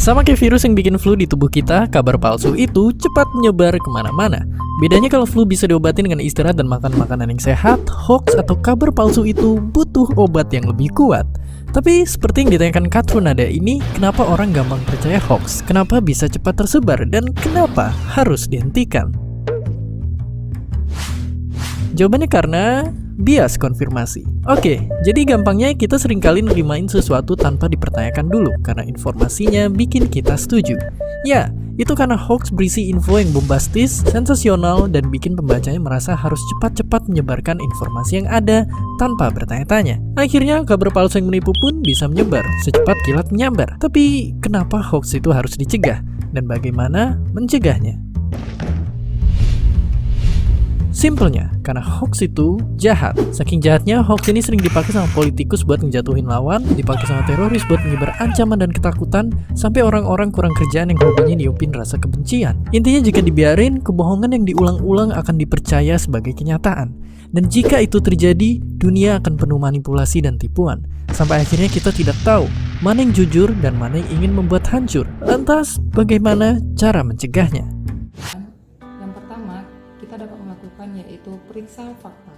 Sama kayak virus yang bikin flu di tubuh kita, kabar palsu itu cepat menyebar kemana-mana. Bedanya kalau flu bisa diobatin dengan istirahat dan makan makanan yang sehat, hoax atau kabar palsu itu butuh obat yang lebih kuat. Tapi seperti yang ditanyakan Katrun nada ini, kenapa orang gampang percaya hoax? Kenapa bisa cepat tersebar? Dan kenapa harus dihentikan? Jawabannya karena bias konfirmasi. Oke, jadi gampangnya kita seringkali nerimain sesuatu tanpa dipertanyakan dulu karena informasinya bikin kita setuju. Ya, itu karena hoax berisi info yang bombastis, sensasional, dan bikin pembacanya merasa harus cepat-cepat menyebarkan informasi yang ada tanpa bertanya-tanya. Akhirnya kabar palsu yang menipu pun bisa menyebar secepat kilat menyambar. Tapi kenapa hoax itu harus dicegah? Dan bagaimana mencegahnya? Simpelnya, karena hoax itu jahat. Saking jahatnya, hoax ini sering dipakai sama politikus buat ngejatuhin lawan, dipakai sama teroris buat menyebar ancaman dan ketakutan, sampai orang-orang kurang kerjaan yang hobinya niupin rasa kebencian. Intinya jika dibiarin, kebohongan yang diulang-ulang akan dipercaya sebagai kenyataan. Dan jika itu terjadi, dunia akan penuh manipulasi dan tipuan. Sampai akhirnya kita tidak tahu mana yang jujur dan mana yang ingin membuat hancur. Lantas, bagaimana cara mencegahnya? Yaitu periksa fakta.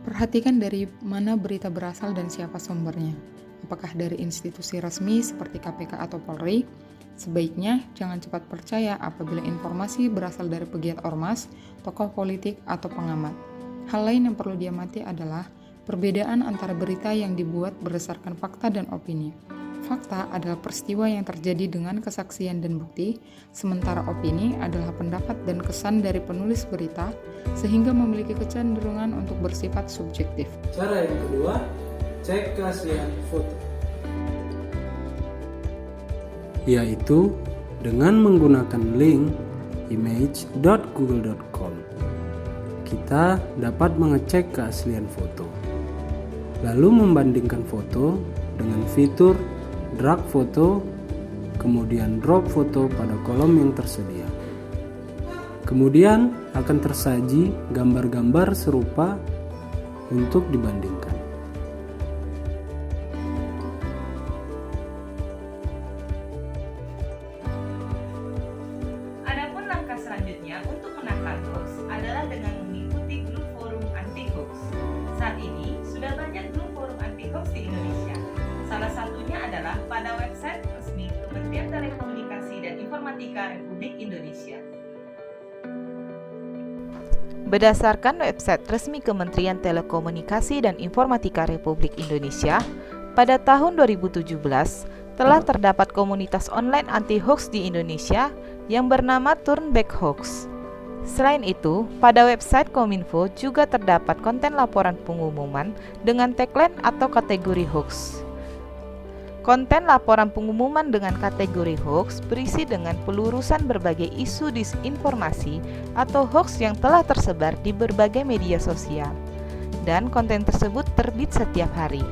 Perhatikan dari mana berita berasal dan siapa sumbernya. Apakah dari institusi resmi seperti KPK atau Polri? Sebaiknya jangan cepat percaya apabila informasi berasal dari pegiat ormas, tokoh politik, atau pengamat. Hal lain yang perlu diamati adalah perbedaan antara berita yang dibuat berdasarkan fakta dan opini. Fakta adalah peristiwa yang terjadi dengan kesaksian dan bukti, sementara opini adalah pendapat dan kesan dari penulis berita, sehingga memiliki kecenderungan untuk bersifat subjektif. Cara yang kedua, cek keaslian foto. Yaitu dengan menggunakan link image.google.com. Kita dapat mengecek keaslian foto, lalu membandingkan foto dengan fitur drag foto, kemudian drop foto pada kolom yang tersedia. Kemudian akan tersaji gambar-gambar serupa untuk dibandingkan. Adapun langkah selanjutnya untuk menahan hoax adalah dengan mengikuti grup forum anti-hoax. Saat ini sudah banyak grup forum anti-hoax di Indonesia. Salah satunya adalah pada website resmi Kementerian Telekomunikasi dan Informatika Republik Indonesia. Berdasarkan website resmi Kementerian Telekomunikasi dan Informatika Republik Indonesia, pada tahun 2017 telah terdapat komunitas online anti-hoax di Indonesia yang bernama Turn Back Hoax. Selain itu, pada website Kominfo juga terdapat konten laporan pengumuman dengan tagline atau kategori hoax. Konten laporan pengumuman dengan kategori hoax berisi dengan pelurusan berbagai isu disinformasi atau hoax yang telah tersebar di berbagai media sosial, dan konten tersebut terbit setiap hari.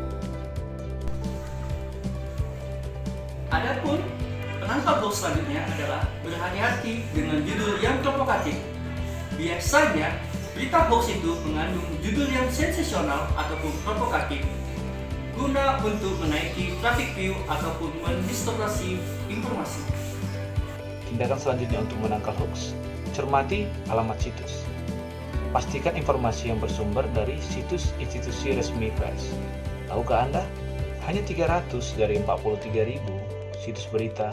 Adapun penangkal hoax selanjutnya adalah berhati-hati dengan judul yang provokatif. Biasanya, berita hoax itu mengandung judul yang sensasional ataupun provokatif guna untuk menaiki traffic view ataupun mendistorsi informasi. Tindakan selanjutnya untuk menangkal hoax, cermati alamat situs. Pastikan informasi yang bersumber dari situs institusi resmi pers. Tahukah Anda? Hanya 300 dari 43.000 situs berita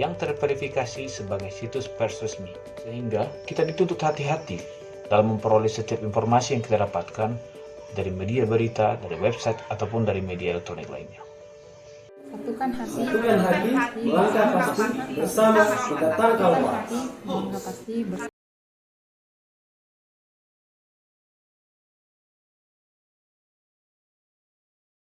yang terverifikasi sebagai situs pers resmi. Sehingga kita dituntut hati-hati dalam memperoleh setiap informasi yang kita dapatkan dari media berita, dari website, ataupun dari media elektronik lainnya. Satukan hati, langkah pasti bersama kita tangkal hoax.